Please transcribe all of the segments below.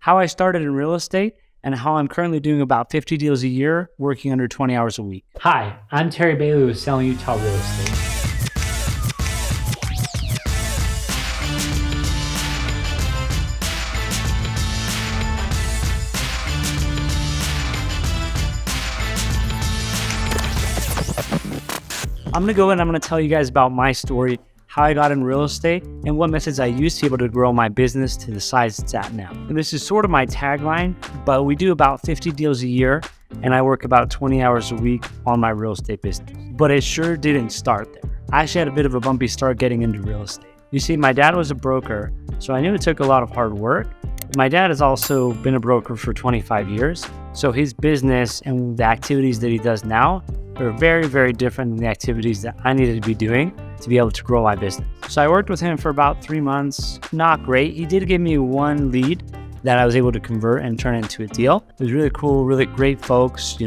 how I started in real estate, and how I'm currently doing about 50 deals a year, working under 20 hours a week. Hi, I'm Terry Bailey with Selling Utah Real Estate. I'm going to go and I'm going to tell you guys about my story, how I got in real estate, and what methods I used to be able to grow my business to the size it's at now. And this is sort of my tagline, but we do about 50 deals a year, and I work about 20 hours a week on my real estate business. But it sure didn't start there. I actually had a bit of a bumpy start getting into real estate. You see, my dad was a broker, so I knew it took a lot of hard work. My dad has also been a broker for 25 years, so his business and the activities that he does now are very, very different than the activities that I needed to be doing to be able to grow my business. So I worked with him for about 3 months. Not great. He did give me one lead that I was able to convert and turn into a deal. It was really cool, really great folks,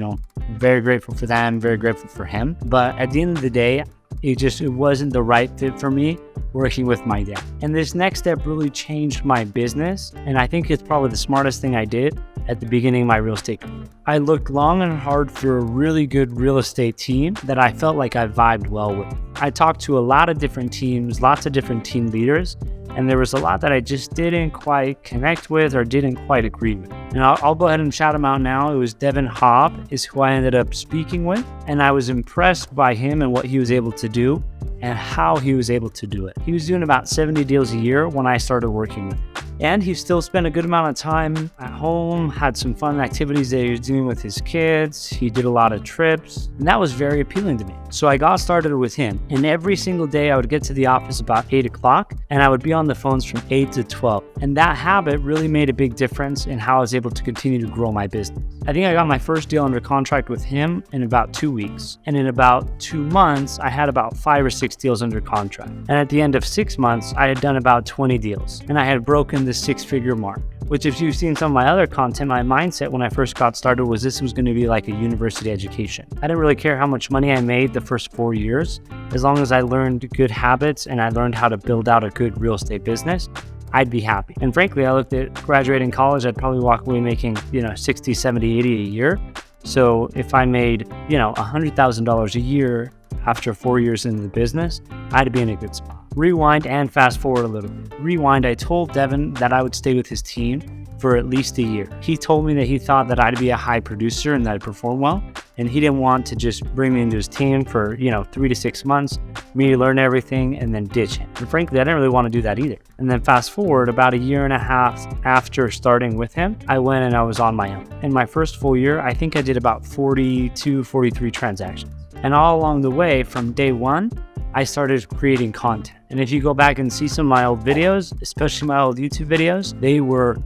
very grateful for them, very grateful for him. But at the end of the day, it wasn't the right fit for me working with my dad. And this next step really changed my business. And I think it's probably the smartest thing I did at the beginning of my real estate career. I looked long and hard for a really good real estate team that I felt like I vibed well with. I talked to a lot of different teams, lots of different team leaders, and there was a lot that I just didn't quite connect with or didn't quite agree with. And I'll go ahead and shout him out now. It was Devin Hobb is who I ended up speaking with, and I was impressed by him and what he was able to do and how he was able to do it. He was doing about 70 deals a year when I started working with him. And he still spent a good amount of time at home, had some fun activities that he was doing with his kids. He did a lot of trips, and that was very appealing to me. So I got started with him, and every single day I would get to the office about 8 o'clock, and I would be on the phones from 8 to 12. And that habit really made a big difference in how I was able to continue to grow my business. I think I got my first deal under contract with him in about 2 weeks. And in about 2 months, I had about 5 or 6 deals under contract. And at the end of 6 months, I had done about 20 deals, and I had broken the 6-figure mark. Which, if you've seen some of my other content, my mindset when I first got started was this was going to be like a university education. I didn't really care how much money I made the first 4 years. As long as I learned good habits and I learned how to build out a good real estate business, I'd be happy. And frankly, I looked at graduating college, I'd probably walk away making, 60, 70, 80 a year. So if I made, $100,000 a year after 4 years into the business, I'd be in a good spot. Rewind and fast forward a little bit. Rewind, I told Devin that I would stay with his team for at least a year. He told me that he thought that I'd be a high producer and that I'd perform well. And he didn't want to just bring me into his team for, 3 to 6 months, me to learn everything and then ditch him. And frankly, I didn't really want to do that either. And then fast forward about a year and a half after starting with him, I went and I was on my own. In my first full year, I think I did about 42, 43 transactions. And all along the way, from day one, I started creating content. And if you go back and see some of my old videos, especially my old YouTube videos, they were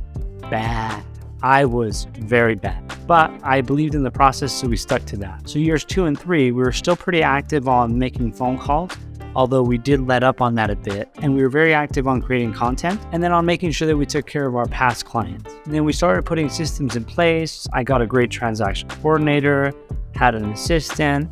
bad. I was very bad, but I believed in the process, so we stuck to that. So years 2 and 3, we were still pretty active on making phone calls, although we did let up on that a bit. And we were very active on creating content and then on making sure that we took care of our past clients. And then we started putting systems in place. I got a great transaction coordinator, had an assistant,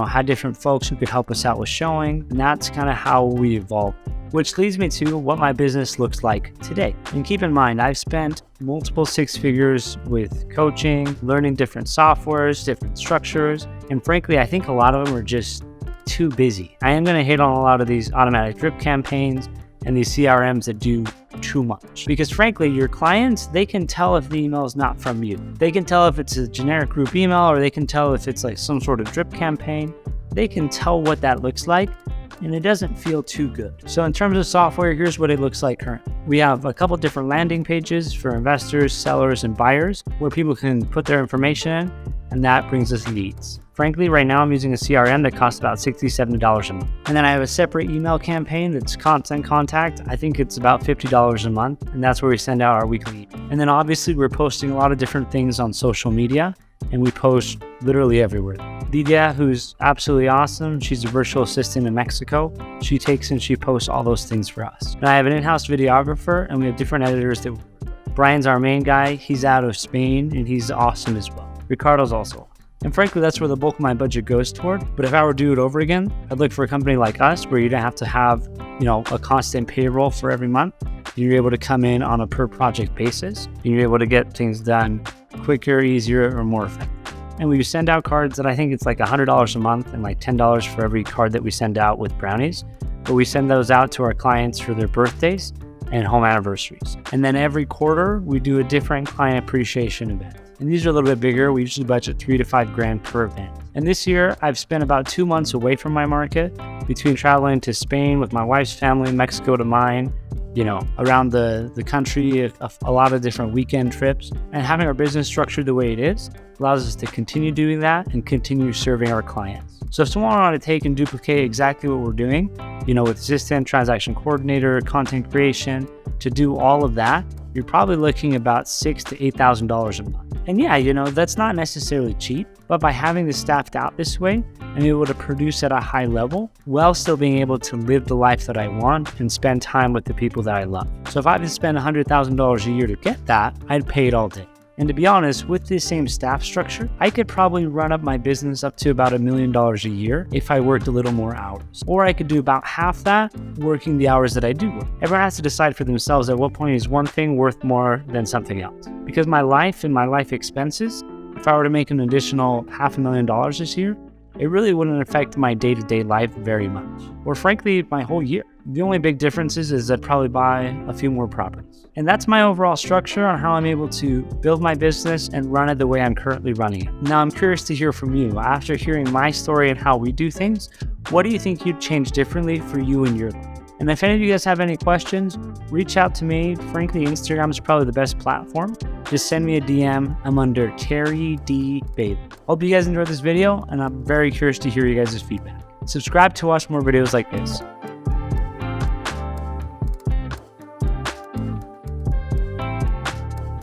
had different folks who could help us out with showing. And that's kind of how we evolved, which leads me to what my business looks like today. And keep in mind, I've spent multiple 6 figures with coaching, learning different softwares, different structures. And frankly, I think a lot of them are just too busy. I am going to hit on a lot of these automatic drip campaigns and these CRMs that do too much. Because frankly, your clients, they can tell if the email is not from you. They can tell if it's a generic group email, or they can tell if it's like some sort of drip campaign. They can tell what that looks like, and it doesn't feel too good. So in terms of software, here's what it looks like currently. We have a couple different landing pages for investors, sellers, and buyers where people can put their information in, and that brings us leads. Frankly, right now I'm using a CRM that costs about $60-70 a month. And then I have a separate email campaign that's Constant Contact. I think it's about $50 a month, and that's where we send out our weekly email. And then obviously we're posting a lot of different things on social media, and we post literally everywhere. Lydia, who's absolutely awesome, she's a virtual assistant in Mexico. She takes and she posts all those things for us. And I have an in-house videographer, and we have different editors that work with. Brian's our main guy. He's out of Spain, and he's awesome as well. Ricardo's also. And frankly, that's where the bulk of my budget goes toward. But if I were to do it over again, I'd look for a company like us where you don't have to have, a constant payroll for every month. You're able to come in on a per project basis, and you're able to get things done quicker, easier, or more effective. And we send out cards that I think it's like $100 a month and like $10 for every card that we send out with brownies. But we send those out to our clients for their birthdays and home anniversaries. And then every quarter, we do a different client appreciation event. And these are a little bit bigger. We usually budget $3 to $5 grand per event. And this year, I've spent about 2 months away from my market between traveling to Spain with my wife's family, Mexico to mine, around the country, a lot of different weekend trips. And having our business structured the way it is allows us to continue doing that and continue serving our clients. So if someone wanted to take and duplicate exactly what we're doing, with Assistant, Transaction Coordinator, content creation, to do all of that, you're probably looking about $6,000 to $8,000 a month. And yeah, that's not necessarily cheap, but by having this staffed out this way, I'm able to produce at a high level while still being able to live the life that I want and spend time with the people that I love. So if I had to spend $100,000 a year to get that, I'd pay it all day. And to be honest, with this same staff structure, I could probably run up my business up to about $1 million a year if I worked a little more hours. Or I could do about half that working the hours that I do work. Everyone has to decide for themselves at what point is one thing worth more than something else. Because my life and my life expenses, if I were to make an additional $500,000 this year, it really wouldn't affect my day-to-day life very much. Or frankly, my whole year. The only big difference is I'd probably buy a few more properties. And that's my overall structure on how I'm able to build my business and run it the way I'm currently running it. Now, I'm curious to hear from you. After hearing my story and how we do things, what do you think you'd change differently for you in your life? And if any of you guys have any questions, reach out to me. Frankly, Instagram is probably the best platform. Just send me a DM. I'm under Terry D. Bailey. Hope you guys enjoyed this video, and I'm very curious to hear you guys' feedback. Subscribe to watch more videos like this.